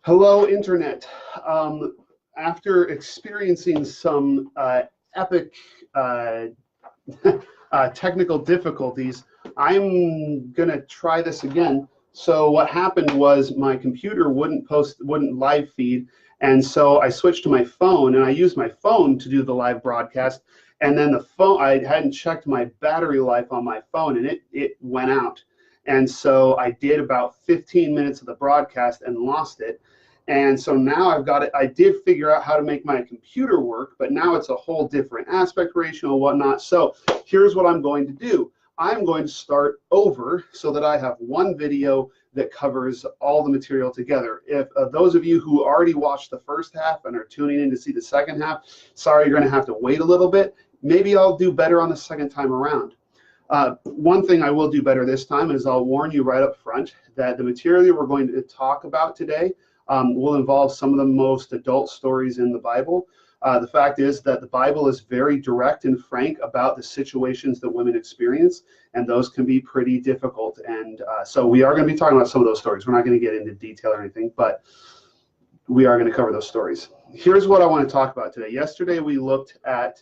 Hello, Internet. After experiencing some epic uh, technical difficulties, I'm gonna try this again. So what happened was my computer wouldn't live feed, and so I switched to my phone, and I used my phone to do the live broadcast. And then the phone, I hadn't checked my battery life on my phone, and it went out. And so I did about 15 minutes of the broadcast and lost it. And so now I've got it. I did figure out how to make my computer work, but now it's a whole different aspect ratio and whatnot. So here's what I'm going to do. I'm going to start over so that I have one video that covers all the material together. If those of you who already watched the first half and are tuning in to see the second half, sorry, you're going to have to wait a little bit. Maybe I'll do better on the second time around. One thing I will do better this time is I'll warn you right up front that the material we're going to talk about today will involve some of the most adult stories in the Bible. The fact is that the Bible is very direct and frank about the situations that women experience, and those can be pretty difficult. And so we are going to be talking about some of those stories. We're not going to get into detail or anything, but we are going to cover those stories. Here's what I want to talk about today. Yesterday we looked at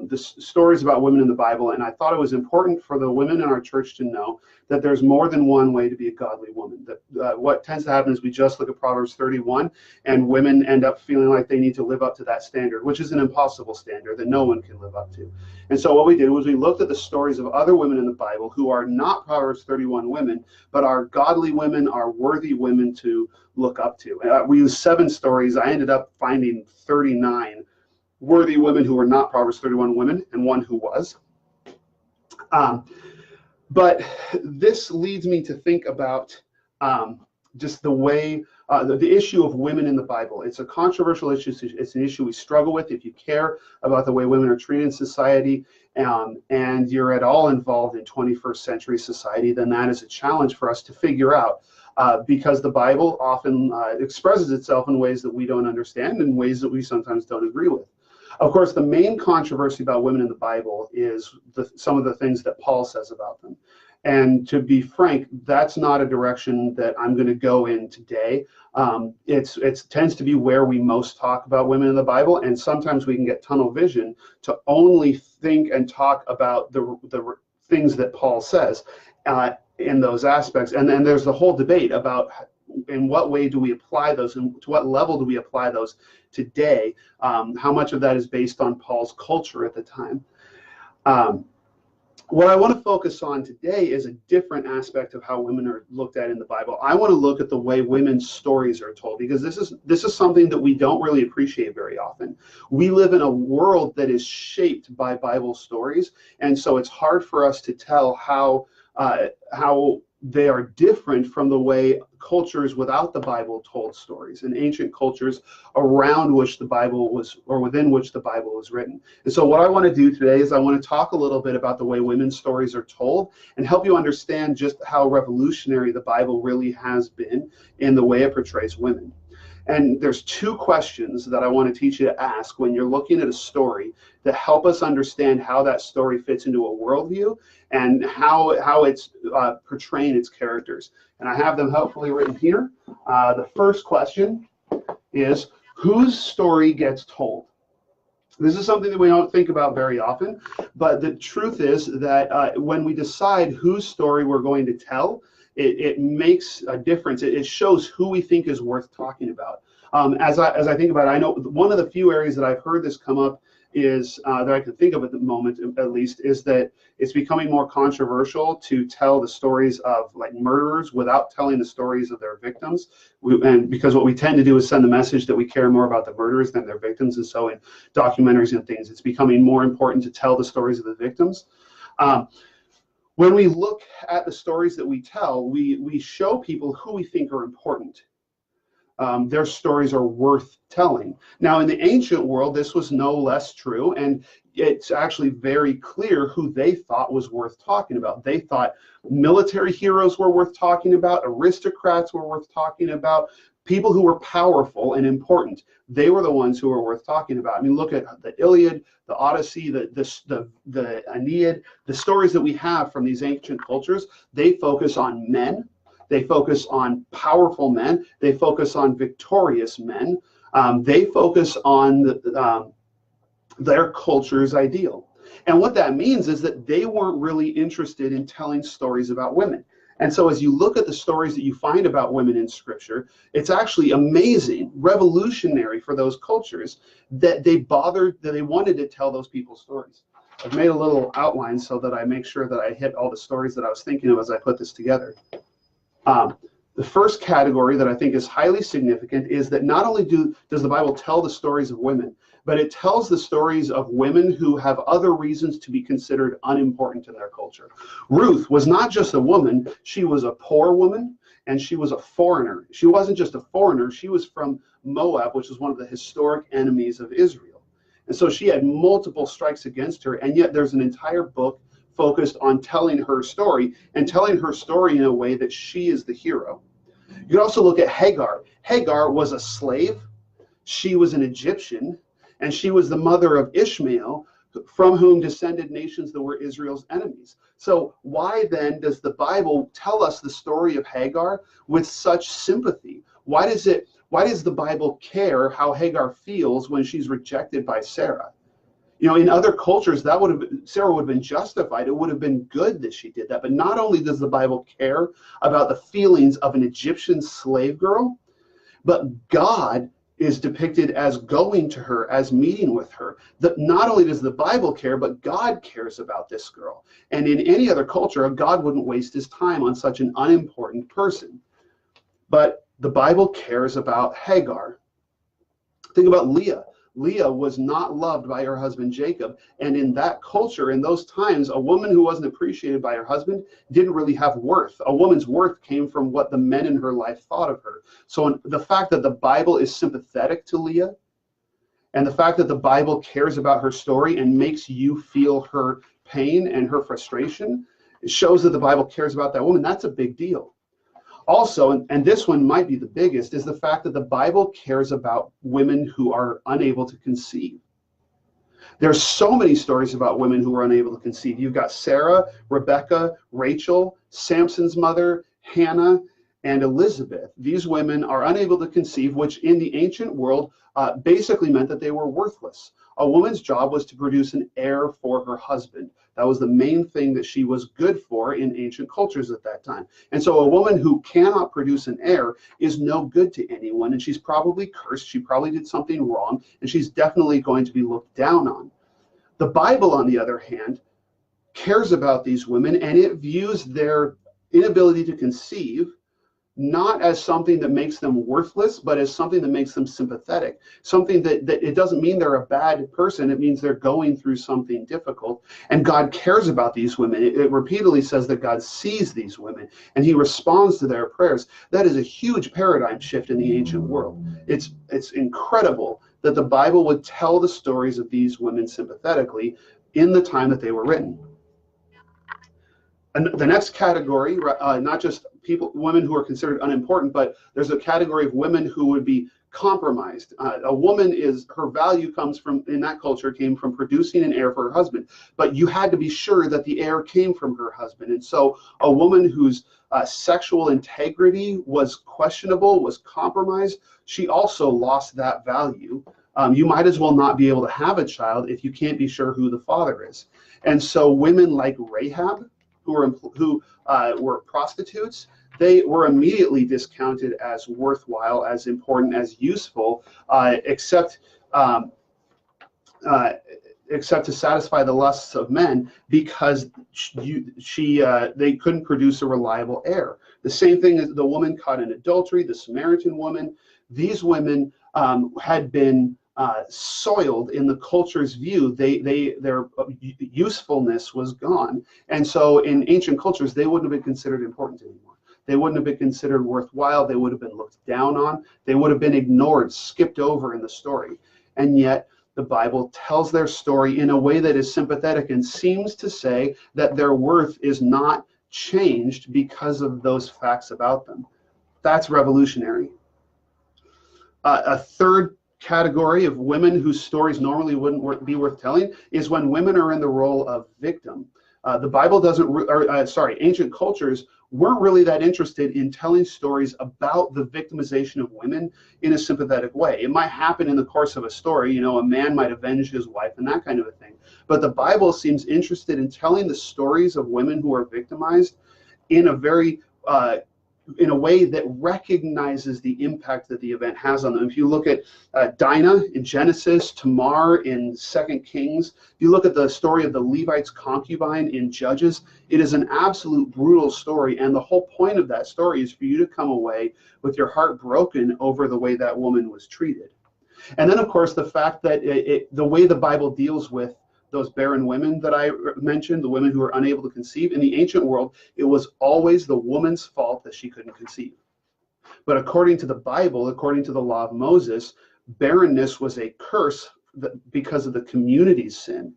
the stories about women in the Bible, and I thought it was important for the women in our church to know that there's more than one way to be a godly woman. That what tends to happen is we just look at Proverbs 31, and women end up feeling like they need to live up to that standard, which is an impossible standard that no one can live up to. And so what we did was we looked at the stories of other women in the Bible who are not Proverbs 31 women, but are godly women, are worthy women to look up to. We used 7 stories. I ended up finding 39 worthy women who were not Proverbs 31 women, and one who was. But this leads me to think about just the way, the issue of women in the Bible. It's a controversial issue. It's an issue we struggle with. If you care about the way women are treated in society, and you're at all involved in 21st century society, then that is a challenge for us to figure out. Because the Bible often expresses itself in ways that we don't understand, and ways that we sometimes don't agree with. Of course, the main controversy about women in the Bible is some of the things that Paul says about them. And to be frank, that's not a direction that I'm going to go in today. It tends to be where we most talk about women in the Bible, and sometimes we can get tunnel vision to only think and talk about the things that Paul says in those aspects. And then there's the whole debate about in what way do we apply those, and to what level do we apply those today? How much of that is based on Paul's culture at the time? What I want to focus on today is a different aspect of how women are looked at in the Bible. I want to look at the way women's stories are told, because this is something that we don't really appreciate very often. We live in a world that is shaped by Bible stories, and so it's hard for us to tell how they are different from the way cultures without the Bible told stories, and ancient cultures around which the Bible was, or within which the Bible was written. And so what I want to do today is I want to talk a little bit about the way women's stories are told, and help you understand just how revolutionary the Bible really has been in the way it portrays women. And there's 2 questions that I want to teach you to ask when you're looking at a story that help us understand how that story fits into a worldview and how it's portraying its characters. And I have them helpfully written here. The first question is, whose story gets told? This is something that we don't think about very often, but the truth is that when we decide whose story we're going to tell, it makes a difference. It shows who we think is worth talking about. As I think about it, I know one of the few areas that I've heard this come up is that I can think of at the moment, at least, is that it's becoming more controversial to tell the stories of like murderers without telling the stories of their victims. And because what we tend to do is send the message that we care more about the murderers than their victims. And so in documentaries and things, it's becoming more important to tell the stories of the victims. When we look at the stories that we tell, we show people who we think are important. Their stories are worth telling. Now, in the ancient world, this was no less true, and it's actually very clear who they thought was worth talking about. They thought military heroes were worth talking about, aristocrats were worth talking about, people who were powerful and important. They were the ones who were worth talking about. I mean, look at the Iliad, the Odyssey, the Aeneid, the stories that we have from these ancient cultures. They focus on men. They focus on powerful men. They focus on victorious men. They focus on their culture's ideal. And what that means is that they weren't really interested in telling stories about women. And so as you look at the stories that you find about women in Scripture, it's actually amazing, revolutionary for those cultures that they wanted to tell those people's stories. I've made a little outline so that I make sure that I hit all the stories that I was thinking of as I put this together. The first category that I think is highly significant is that not only does the Bible tell the stories of women, but it tells the stories of women who have other reasons to be considered unimportant in their culture. Ruth was not just a woman, she was a poor woman, and she was a foreigner. She wasn't just a foreigner, she was from Moab, which is one of the historic enemies of Israel. And so she had multiple strikes against her, and yet there's an entire book focused on telling her story, and telling her story in a way that she is the hero. You can also look at Hagar. Hagar was a slave, she was an Egyptian, and she was the mother of Ishmael, from whom descended nations that were Israel's enemies. So why then does the Bible tell us the story of Hagar with such sympathy? Why does the Bible care how Hagar feels when she's rejected by Sarah? You know, in other cultures, Sarah would have been justified. It would have been good that she did that. But not only does the Bible care about the feelings of an Egyptian slave girl, but God is depicted as going to her, as meeting with her. That not only does the Bible care, but God cares about this girl. And in any other culture, God wouldn't waste his time on such an unimportant person. But the Bible cares about Hagar. Think about Leah. Leah was not loved by her husband Jacob, and in that culture, in those times, a woman who wasn't appreciated by her husband didn't really have worth. A woman's worth came from what the men in her life thought of her. So the fact that the Bible is sympathetic to Leah, and the fact that the Bible cares about her story and makes you feel her pain and her frustration, it shows that the Bible cares about that woman. That's a big deal. Also, and this one might be the biggest, is the fact that the Bible cares about women who are unable to conceive. There's so many stories about women who are unable to conceive. You've got Sarah, Rebecca, Rachel, Samson's mother, Hannah, and Elizabeth. These women are unable to conceive, which in the ancient world basically meant that they were worthless. A woman's job was to produce an heir for her husband. That was the main thing that she was good for in ancient cultures at that time. And so a woman who cannot produce an heir is no good to anyone, and she's probably cursed, she probably did something wrong, and she's definitely going to be looked down on. The Bible, on the other hand, cares about these women, and it views their inability to conceive not as something that makes them worthless, but as something that makes them sympathetic. Something that it doesn't mean they're a bad person, it means they're going through something difficult. And God cares about these women. It repeatedly says that God sees these women and he responds to their prayers. That is a huge paradigm shift in the ancient world. It's incredible that the Bible would tell the stories of these women sympathetically in the time that they were written. And the next category, not just women who are considered unimportant, but there's a category of women who would be compromised. A woman her value comes from, in that culture, came from producing an heir for her husband. But you had to be sure that the heir came from her husband. And so a woman whose sexual integrity was questionable, was compromised, she also lost that value. You might as well not be able to have a child if you can't be sure who the father is. And so women like Rahab, who were prostitutes, they were immediately discounted as worthwhile, as important, as useful, except to satisfy the lusts of men, because they couldn't produce a reliable heir. The same thing as the woman caught in adultery, the Samaritan woman. These women had been soiled in the culture's view. Their usefulness was gone, and so in ancient cultures they wouldn't have been considered important anymore. They wouldn't have been considered worthwhile. They would have been looked down on. They would have been ignored, skipped over in the story. And yet the Bible tells their story in a way that is sympathetic and seems to say that their worth is not changed because of those facts about them. That's revolutionary. A third category of women whose stories normally wouldn't be worth telling is when women are in the role of victim. The Bible doesn't, ancient cultures weren't really that interested in telling stories about the victimization of women in a sympathetic way. It might happen in the course of a story, a man might avenge his wife and that kind of a thing. But the Bible seems interested in telling the stories of women who are victimized in a very in a way that recognizes the impact that the event has on them. If you look at Dinah in Genesis, Tamar in 2 Kings, you look at the story of the Levite's concubine in Judges, it is an absolute brutal story, and the whole point of that story is for you to come away with your heart broken over the way that woman was treated. And then, of course, the fact that the way the Bible deals with those barren women that I mentioned, the women who were unable to conceive, in the ancient world, it was always the woman's fault that she couldn't conceive. But according to the Bible, according to the law of Moses, barrenness was a curse because of the community's sin.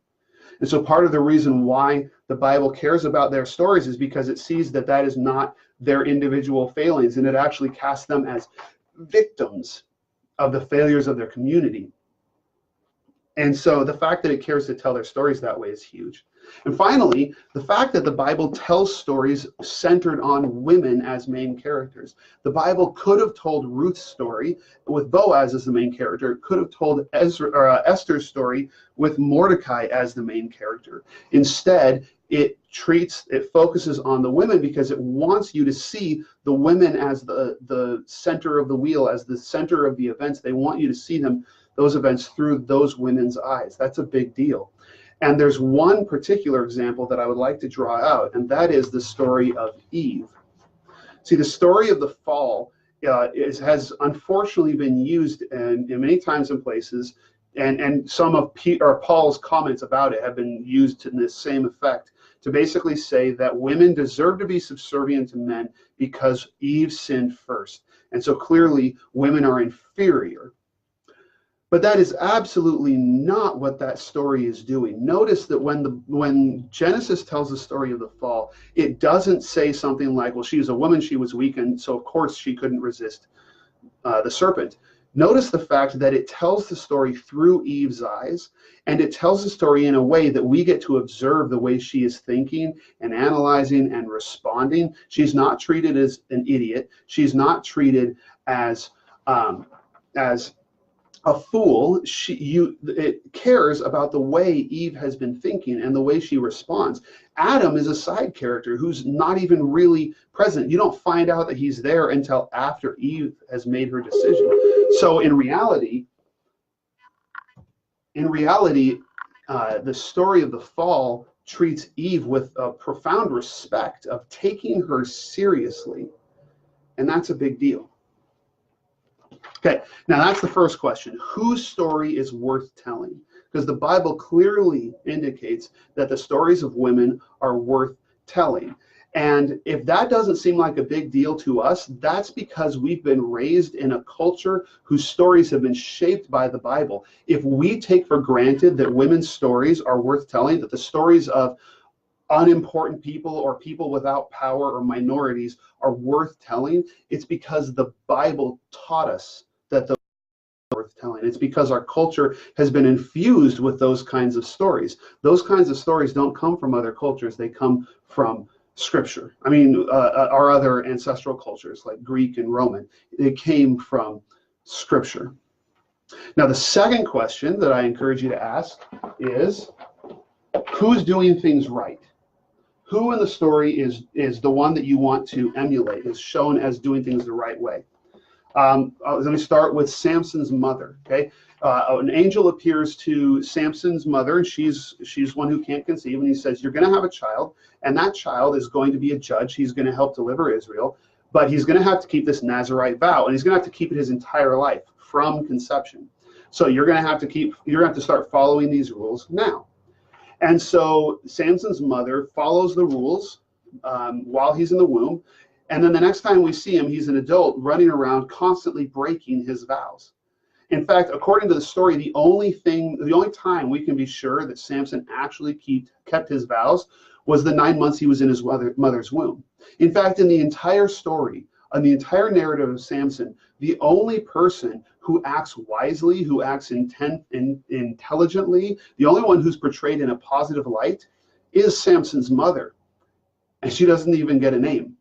And so part of the reason why the Bible cares about their stories is because it sees that that is not their individual failings, and it actually casts them as victims of the failures of their community. And so the fact that it cares to tell their stories that way is huge. And finally, the fact that the Bible tells stories centered on women as main characters. The Bible could have told Ruth's story with Boaz as the main character. It could have told Esther's story with Mordecai as the main character. Instead, it focuses on the women because it wants you to see the women as the center of the wheel, as the center of the events. They want you to see those events through those women's eyes. That's a big deal. And there's one particular example that I would like to draw out, and that is the story of Eve. See, the story of the fall has unfortunately been used in many times and places, and some of Paul's comments about it have been used in this same effect, to basically say that women deserve to be subservient to men because Eve sinned first. And so clearly women are inferior. But that is absolutely not what that story is doing. Notice that when Genesis tells the story of the fall, it doesn't say something like, well, she was a woman, she was weak, and so of course she couldn't resist the serpent. Notice the fact that it tells the story through Eve's eyes, and it tells the story in a way that we get to observe the way she is thinking and analyzing and responding. She's not treated as an idiot. She's not treated as a fool. It cares about the way Eve has been thinking and the way she responds. Adam is a side character who's not even really present. You don't find out that he's there until after Eve has made her decision. So in reality, the story of the fall treats Eve with a profound respect of taking her seriously, and that's a big deal. Okay, now that's the first question. Whose story is worth telling? Because the Bible clearly indicates that the stories of women are worth telling. And if that doesn't seem like a big deal to us, that's because we've been raised in a culture whose stories have been shaped by the Bible. If we take for granted that women's stories are worth telling, that the stories of unimportant people or people without power or minorities are worth telling, it's because the Bible taught us that those are worth telling. It's because our culture has been infused with those kinds of stories. Those kinds of stories don't come from other cultures. They come from Scripture. I mean, our other ancestral cultures like Greek and Roman, it came from Scripture. Now, the second question that I encourage you to ask is, who's doing things right? Who in the story is the one that you want to emulate, is shown as doing things the right way? Let me start with Samson's mother. Okay, an angel appears to Samson's mother, and she's one who can't conceive, and he says, "You're going to have a child, and that child is going to be a judge. He's going to help deliver Israel, but he's going to have to keep this Nazirite vow, and he's going to have to keep it his entire life from conception. So you're going to have to start following these rules now." And so Samson's mother follows the rules while he's in the womb. And then the next time we see him, he's an adult running around constantly breaking his vows. In fact, according to the story, the only time we can be sure that Samson actually kept his vows was the 9 months he was in his mother's womb. In fact, in the entire story, on the entire narrative of Samson, the only person who acts wisely, who acts intelligently, the only one who's portrayed in a positive light is Samson's mother, and she doesn't even get a name.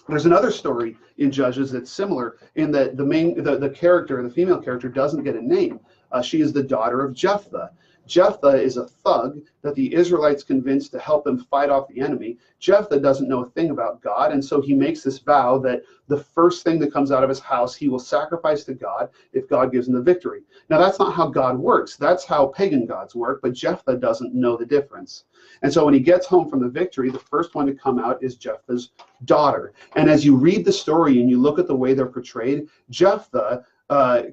There's another story in Judges that's similar in that the character, the female character, doesn't get a name. She is the daughter of Jephthah. Jephthah is a thug that the Israelites convinced to help them fight off the enemy. Jephthah doesn't know a thing about God, and so he makes this vow that the first thing that comes out of his house, he will sacrifice to God if God gives him the victory. Now, that's not how God works. That's how pagan gods work, but Jephthah doesn't know the difference. And so when he gets home from the victory, the first one to come out is Jephthah's daughter. And as you read the story and you look at the way they're portrayed, Jephthah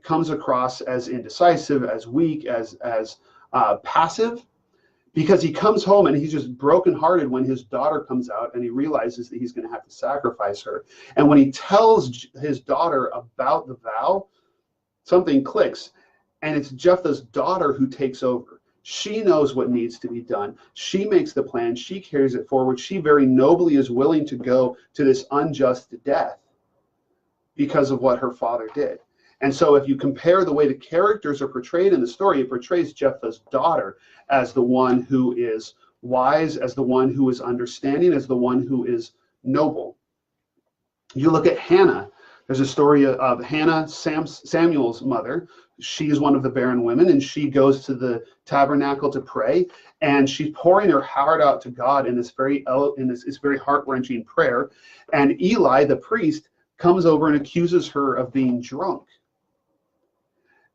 comes across as indecisive, as weak, as passive, because he comes home and he's just brokenhearted when his daughter comes out and he realizes that he's going to have to sacrifice her. And when he tells his daughter about the vow, something clicks, and it's Jephthah's daughter who takes over. She knows what needs to be done. She makes the plan. She carries it forward. She very nobly is willing to go to this unjust death because of what her father did. And so if you compare the way the characters are portrayed in the story, it portrays Jephthah's daughter as the one who is wise, as the one who is understanding, as the one who is noble. You look at Hannah. There's a story of Hannah, Samuel's mother. She's one of the barren women, and she goes to the tabernacle to pray, and she's pouring her heart out to God in this very heart-wrenching prayer. And Eli, the priest, comes over and accuses her of being drunk.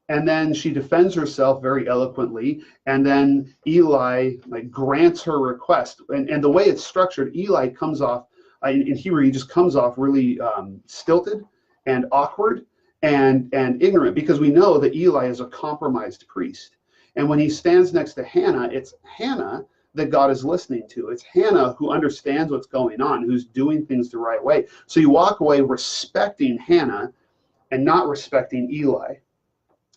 And then she defends herself very eloquently, and then Eli grants her request. And the way it's structured, Eli comes off, in Hebrew, he just comes off really stilted and awkward and ignorant, because we know that Eli is a compromised priest. And when he stands next to Hannah, it's Hannah that God is listening to. It's Hannah who understands what's going on, who's doing things the right way. So you walk away respecting Hannah and not respecting Eli.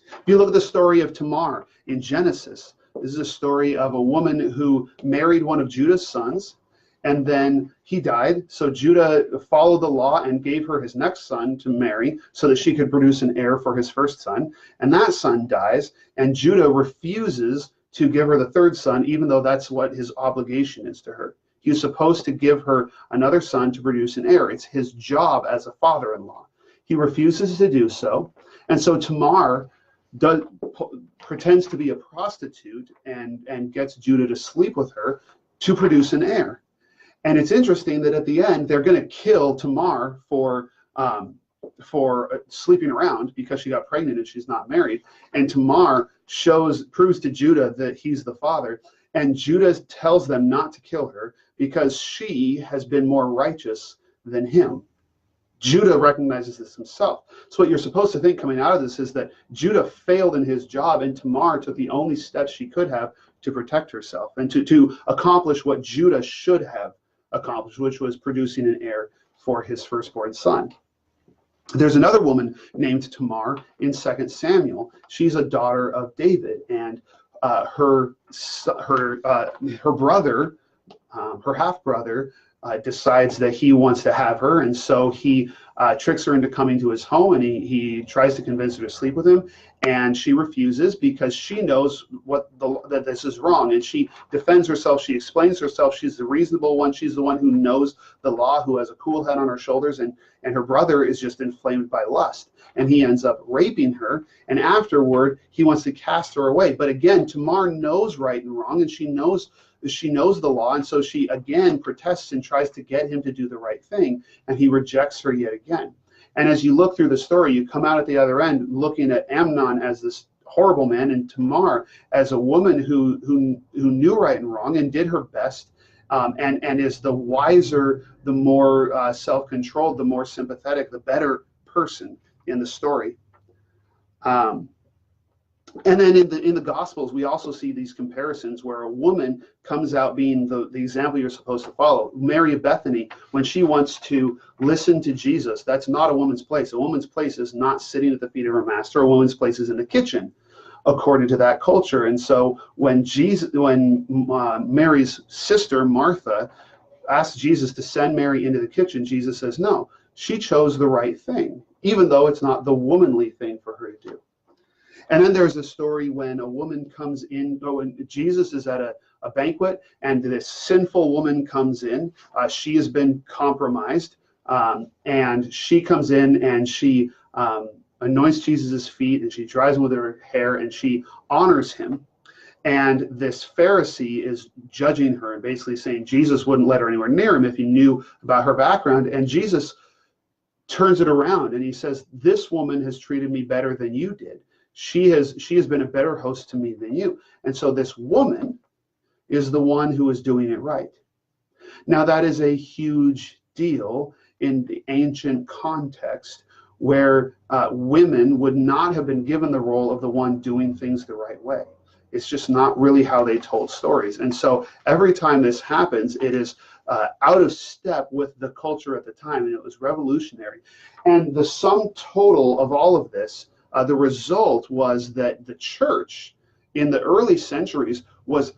If you look at the story of Tamar in Genesis, this is a story of a woman who married one of Judah's sons, and then he died. So Judah followed the law and gave her his next son to marry so that she could produce an heir for his first son. And that son dies, and Judah refuses to give her the third son, even though that's what his obligation is to her. He's supposed to give her another son to produce an heir. It's his job as a father-in-law. He refuses to do so. And so Tamar pretends to be a prostitute and gets Judah to sleep with her to produce an heir. And it's interesting that at the end, they're going to kill Tamar for sleeping around because she got pregnant and she's not married. And Tamar proves to Judah that he's the father. And Judah tells them not to kill her because she has been more righteous than him. Judah recognizes this himself. So what you're supposed to think coming out of this is that Judah failed in his job, and Tamar took the only steps she could have to protect herself and to accomplish what Judah should have accomplished, which was producing an heir for his firstborn son. There's another woman named Tamar in 2 Samuel. She's a daughter of David, and her brother, her half-brother, decides that he wants to have her, and so he tricks her into coming to his home, and he tries to convince her to sleep with him, and she refuses because she knows that this is wrong, and she defends herself. She explains herself. She's the reasonable one. She's the one who knows the law, who has a cool head on her shoulders, and her brother is just inflamed by lust, and he ends up raping her, and afterward he wants to cast her away. But again, Tamar knows right and wrong, and she knows the law, and so she again protests and tries to get him to do the right thing, and he rejects her yet again. And as you look through the story, you come out at the other end looking at Amnon as this horrible man and Tamar as a woman who knew right and wrong and did her best, and is the wiser, the more self-controlled, the more sympathetic, the better person in the story. And then in the Gospels, we also see these comparisons where a woman comes out being the example you're supposed to follow. Mary of Bethany, when she wants to listen to Jesus, that's not a woman's place. A woman's place is not sitting at the feet of her master. A woman's place is in the kitchen, according to that culture. And so when Mary's sister, Martha, asked Jesus to send Mary into the kitchen, Jesus says, no, she chose the right thing, even though it's not the womanly thing for her to do. And then there's a story when a woman comes in, when Jesus is at a banquet, and this sinful woman comes in. She has been compromised, and she comes in and she anoints Jesus' feet, and she dries them with her hair, and she honors him. And this Pharisee is judging her and basically saying Jesus wouldn't let her anywhere near him if he knew about her background. And Jesus turns it around and he says, this woman has treated me better than you did. She has been a better host to me than you. And so this woman is the one who is doing it right. Now, that is a huge deal in the ancient context, where women would not have been given the role of the one doing things the right way. It's just not really how they told stories. And so every time this happens, it is out of step with the culture at the time, and it was revolutionary. And the sum total of all of this, the result was that the church in the early centuries was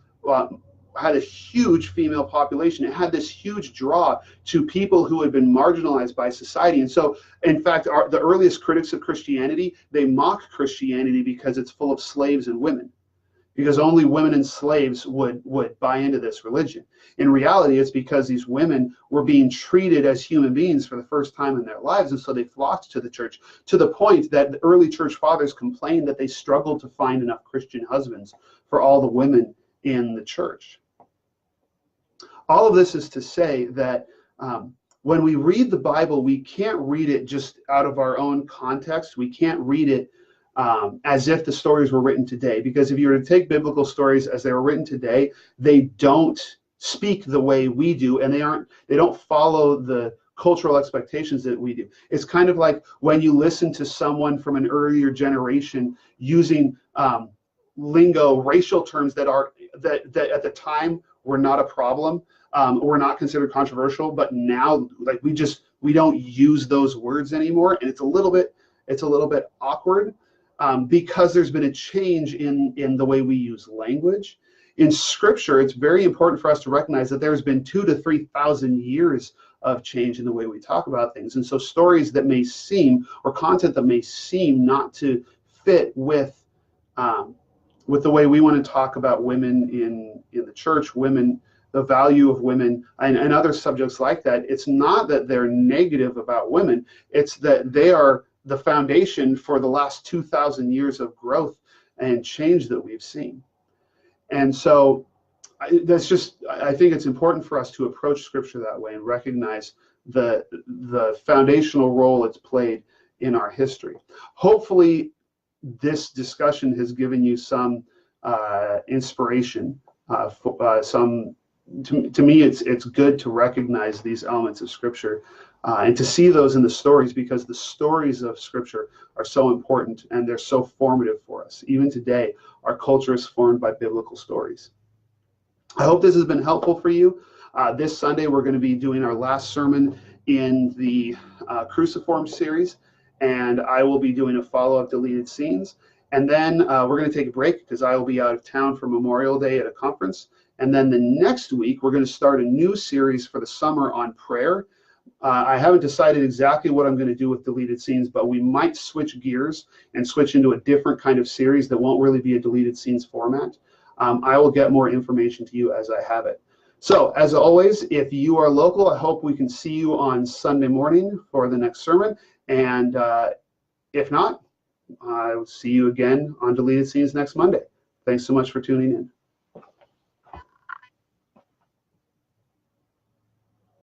had a huge female population. It had this huge draw to people who had been marginalized by society. And so, in fact, the earliest critics of Christianity, they mock Christianity because it's full of slaves and women, because only women and slaves would buy into this religion. In reality, it's because these women were being treated as human beings for the first time in their lives, and so they flocked to the church, to the point that the early church fathers complained that they struggled to find enough Christian husbands for all the women in the church. All of this is to say that when we read the Bible, we can't read it just out of our own context. We can't read it as if the stories were written today, because if you were to take biblical stories as they were written today, they don't speak the way we do, and they don't follow the cultural expectations that we do. It's kind of like when you listen to someone from an earlier generation using lingo, racial terms that at the time were not a problem, were not considered controversial, but now, like, we don't use those words anymore, and it's a little bit awkward. Because there's been a change in the way we use language. In Scripture, it's very important for us to recognize that there's been 2,000 to 3,000 years of change in the way we talk about things. And so stories that may seem, or content that may seem not to fit with the way we want to talk about women in the church, women, the value of women, and other subjects like that, it's not that they're negative about women, it's that they are the foundation for the last 2,000 years of growth and change that we've seen. And so I think it's important for us to approach Scripture that way and recognize the foundational role it's played in our history. Hopefully, this discussion has given you some inspiration. To me, it's good to recognize these elements of Scripture and to see those in the stories, because the stories of Scripture are so important and they're so formative for us. Even today, our culture is formed by biblical stories. I hope this has been helpful for you. This Sunday, we're going to be doing our last sermon in the Cruciform series, and I will be doing a follow-up deleted scenes. And then we're going to take a break because I will be out of town for Memorial Day at a conference. And then the next week, we're going to start a new series for the summer on prayer. I haven't decided exactly what I'm going to do with deleted scenes, but we might switch gears and switch into a different kind of series that won't really be a deleted scenes format. I will get more information to you as I have it. So, as always, if you are local, I hope we can see you on Sunday morning for the next sermon. And if not, I will see you again on Deleted Scenes next Monday. Thanks so much for tuning in.